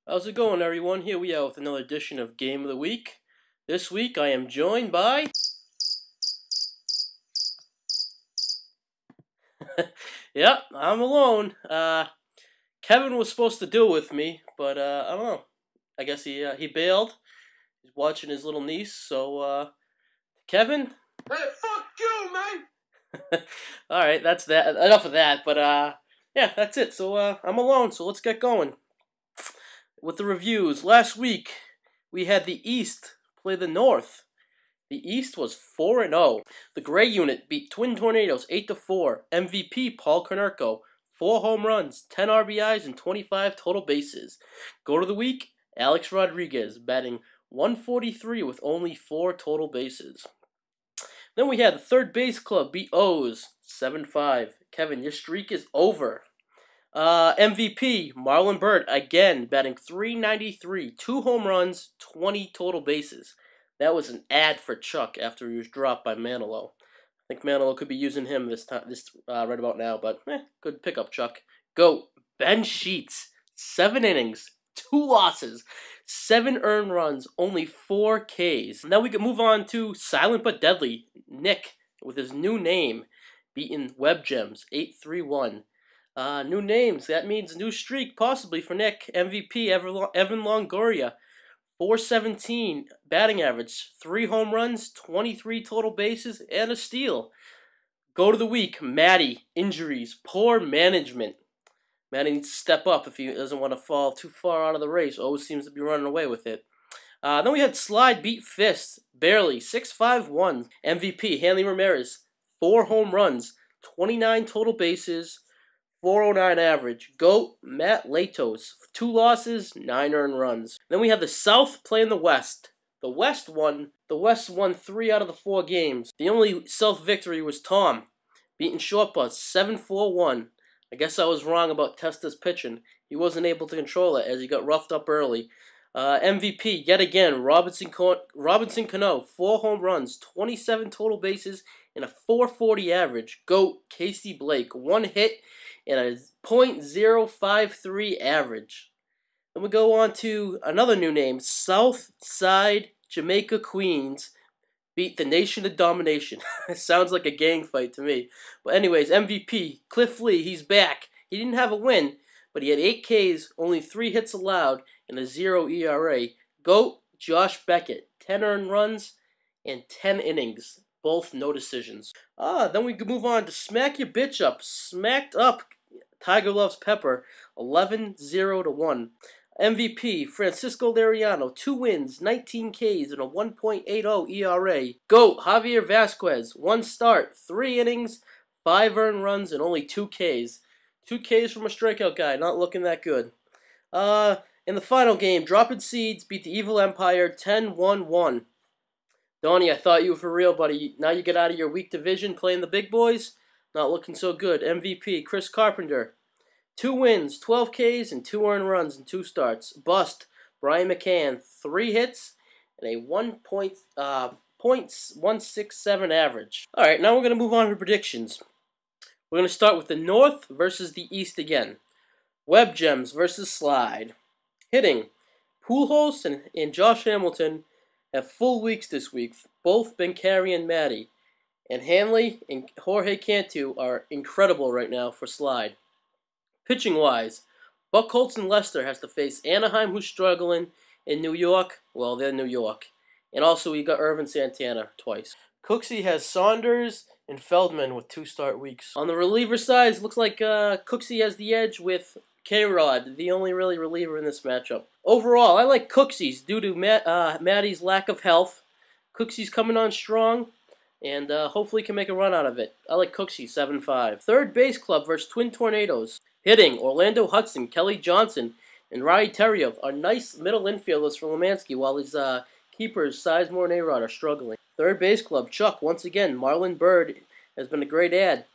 How's it going, everyone? Here we are with another edition of Game of the Week. This week I am joined by... Yep, I'm alone. Kevin was supposed to do it with me, but I don't know. I guess he bailed. He's watching his little niece, so Kevin? Hey, fuck you, man! Alright, that's that. Enough of that, but yeah, that's it. So I'm alone, so let's get going. With the reviews, last week we had the East play the North. The East was 4-0. The Gray Unit beat Twin Tornadoes 8-4. MVP Paul Konerko, 4 home runs, 10 RBIs, and 25 total bases. Goat of the Week, Alex Rodriguez, batting .143 with only 4 total bases. Then we had the Third Base Club beat O's 7-5. Kevin, your streak is over. MVP, Marlon Byrd, again, batting .393, 2 home runs, 20 total bases. That was an ad for Chuck after he was dropped by Manilow. I think Manilow could be using him right about now, but good pickup, Chuck. Go, Ben Sheets, 7 innings, 2 losses, 7 earned runs, only 4 Ks. Now we can move on to Silent but Deadly, Nick, with his new name, beating Web Gems, 8-3-1. New names, that means new streak possibly for Nick. MVP, Evan Longoria, .417 batting average, 3 home runs, 23 total bases, and a steal. Goat of the Week, Matty, injuries, poor management. Matty needs to step up if he doesn't want to fall too far out of the race. Always seems to be running away with it. Then we had Slide beat Fist, barely, 6-5-1. MVP, Hanley Ramirez, 4 home runs, 29 total bases, .409 average. Goat, Matt Latos, 2 losses, 9 earned runs. Then we have the South playing the West. The West won 3 out of the 4 games. The only South victory was Tom, beating Short Bus 7-4-1. I guess I was wrong about Testa's pitching. He wasn't able to control it as he got roughed up early. MVP, yet again, Robinson Cano, 4 home runs, 27 total bases, and a .440 average. Goat, Casey Blake, 1 hit, and a .053 average. Then we go on to another new name, Southside Jamaica Queens beat the Nation of Domination. It sounds like a gang fight to me. But anyways, MVP, Cliff Lee, he's back. He didn't have a win, but he had 8 Ks, only 3 hits allowed, and a 0 ERA. Goat, Josh Beckett, 10 earned runs and 10 innings. Both no decisions. Then we can move on to Smack Your Bitch Up. Smacked up Tiger Loves Pepper, 11-0-1. MVP, Francisco Liriano, 2 wins, 19 Ks, and a 1.80 ERA. Goat, Javier Vasquez, 1 start, 3 innings, 5 earned runs, and only 2 Ks. 2 Ks from a strikeout guy, not looking that good. In the final game, Droppin' Seeds beat the Evil Empire 10-1-1. Donnie, I thought you were for real, buddy. Now you get out of your weak division playing the big boys? Not looking so good. MVP, Chris Carpenter, 2 wins, 12 Ks, and 2 earned runs in 2 starts. Bust, Brian McCann, 3 hits, and a .167 average. Alright, now we're going to move on to predictions. We're going to start with the North versus the East again. Web Gems versus Slide. Hitting, Pujols and Josh Hamilton have full weeks this week. Both been carrying Matty. And Hanley and Jorge Cantu are incredible right now for Slide. Pitching-wise, Buchholz and Lester has to face Anaheim, who's struggling, in New York. Well, they're New York. And also, we got Irvin Santana twice. Cooksey has Saunders and Feldman with 2 start weeks. On the reliever side, it looks like Cooksey has the edge with K-Rod, the only really reliever in this matchup. Overall, I like Cooksey's due to Matty's lack of health. Cooksey's coming on strong, and hopefully can make a run out of it. I like Cooksey, 7-5. Third Base Club versus Twin Tornadoes. Hitting, Orlando Hudson, Kelly Johnson, and Rai Terrio are nice middle infielders for Lemansky, while his keepers, Sizemore and A-Rod, are struggling. Third Base Club, Chuck, once again, Marlon Byrd has been a great ad.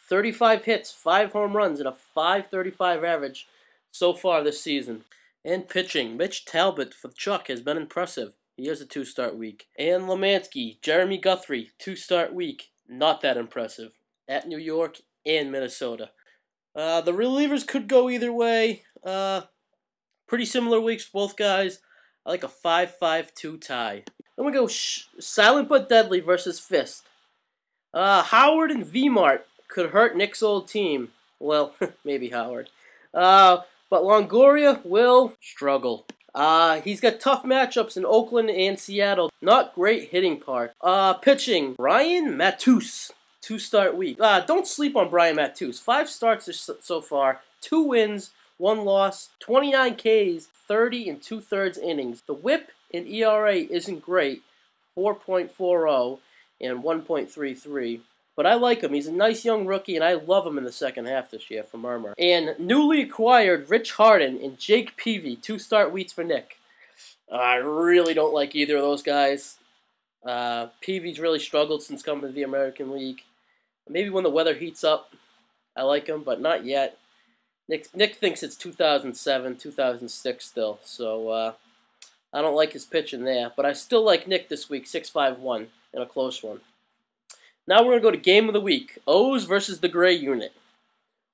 35 hits, 5 home runs, and a .535 average so far this season. And pitching, Mitch Talbot for Chuck has been impressive. He has a 2-start week. And Lemansky, Jeremy Guthrie, 2-start week. Not that impressive. At New York and Minnesota. The relievers could go either way. Pretty similar weeks for both guys. I like a 5-5-2 tie. Then we go Silent but Deadly versus Fist. Howard and V-Mart could hurt Nick's old team. Well, maybe Howard. But Longoria will struggle. He's got tough matchups in Oakland and Seattle. Not great hitting part. Pitching, Brian Matus. 2-start week. Don't sleep on Brian Matus. 5 starts so far. 2 wins, 1 loss, 29 Ks, 30 and 2/3 innings. The whip and ERA isn't great. 4.40 and 1.33. But I like him. He's a nice young rookie, and I love him in the second half this year for Murmur. And newly acquired Rich Harden and Jake Peavy, 2-start weeks for Nick. I really don't like either of those guys. Peavy's really struggled since coming to the American League. Maybe when the weather heats up, I like him, but not yet. Nick thinks it's 2007, 2006 still, so I don't like his pitching there. But I still like Nick this week, 6-5-1, in a close one. Now we're going to go to Game of the Week, O's versus the Gray Unit.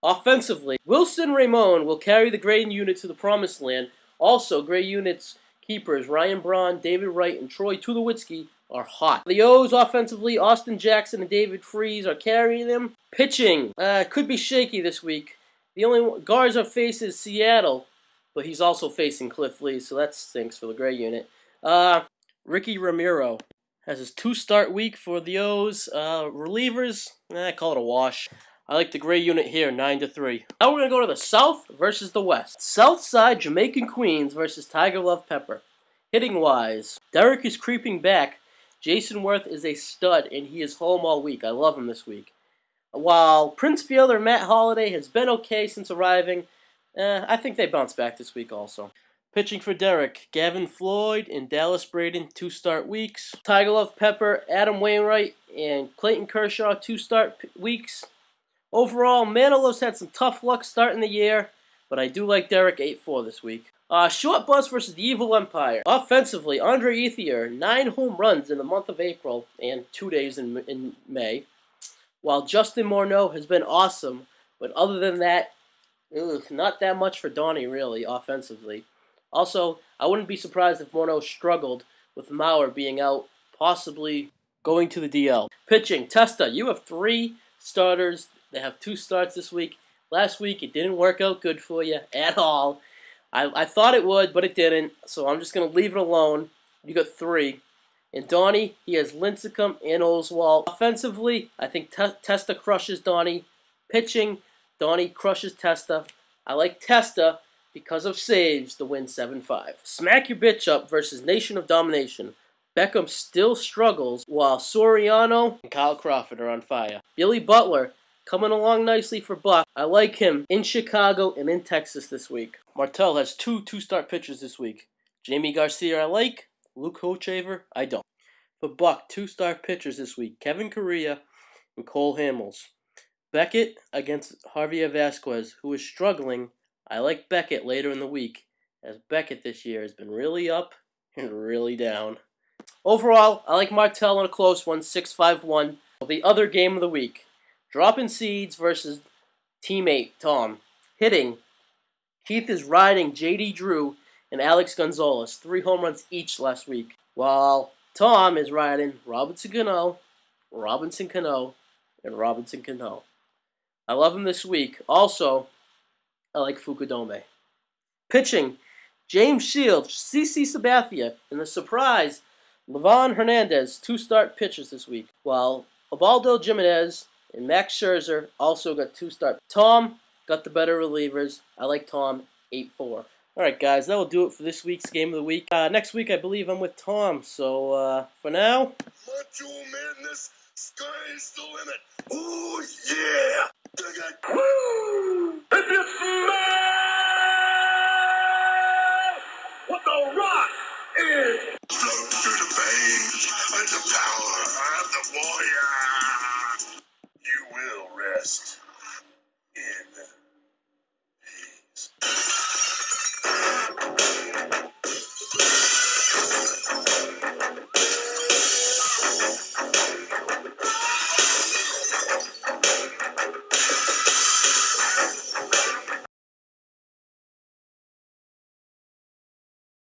Offensively, Wilson Ramon will carry the Gray Unit to the promised land. Also, Gray Unit's keepers Ryan Braun, David Wright, and Troy Tulowitzki are hot. The O's offensively, Austin Jackson and David Freese are carrying them. Pitching, could be shaky this week. The only guards are facing Seattle, but he's also facing Cliff Lee, so that stinks for the Gray Unit. Ricky Ramiro has his 2-start week for the O's. Relievers, I call it a wash. I like the Gray Unit here, 9-3. Now we're going to go to the South versus the West. South side, Jamaican Queens versus Tiger Love Pepper. Hitting-wise, Derek is creeping back. Jason Worth is a stud, and he is home all week. I love him this week. While Prince Fielder Matt Holliday has been okay since arriving, I think they bounce back this week also. Pitching for Derek, Gavin Floyd and Dallas Braden, 2-start weeks. Tiger Love Pepper, Adam Wainwright, and Clayton Kershaw, 2-start weeks. Overall, Manilov's had some tough luck starting the year, but I do like Derek 8-4 this week. Short Bus versus the Evil Empire. Offensively, Andre Ethier, 9 home runs in the month of April and 2 days in May. While Justin Morneau has been awesome, but other than that, not that much for Donnie, really, offensively. Also, I wouldn't be surprised if Morneau struggled with Mauer being out, possibly going to the DL. Pitching, Testa, you have 3 starters. They have 2 starts this week. Last week, it didn't work out good for you at all. I thought it would, but it didn't, so I'm just going to leave it alone. You got 3. And Donnie, he has Lincecum and Oswalt. Offensively, I think Testa crushes Donnie. Pitching, Donnie crushes Testa. I like Testa because of saves to win 7-5. Smack Your Bitch Up versus Nation of Domination. Beckham still struggles while Soriano and Kyle Crawford are on fire. Billy Butler coming along nicely for Buck. I like him in Chicago and in Texas this week. Martell has 2 2-start pitchers this week. Jamie Garcia I like. Luke Hochaver, I don't. For Buck, 2-star pitchers this week. Kevin Correa and Cole Hamels. Beckett against Javier Vasquez, who is struggling. I like Beckett later in the week, as Beckett this year has been really up and really down. Overall, I like Martell in a close one, 6-5-1. The other game of the week. Dropping Seeds versus teammate Tom. Hitting, Keith is riding J.D. Drew and Alex Gonzalez, 3 home runs each last week. While Tom is riding Robinson Cano, and Robinson Cano. I love him this week. Also, I like Fukudome. Pitching, James Shields, CC Sabathia, and the surprise, Livan Hernandez, 2-start pitchers this week. While Ubaldo Jimenez and Max Scherzer also got 2-start. Tom got the better relievers. I like Tom, 8-4. Alright guys, that will do it for this week's Game of the Week. Next week I believe I'm with Tom, so for now... Macho madness, sky's the limit. Oh yeah! Dig it! Woo! And this man, what the rock is... Flow through the veins and the power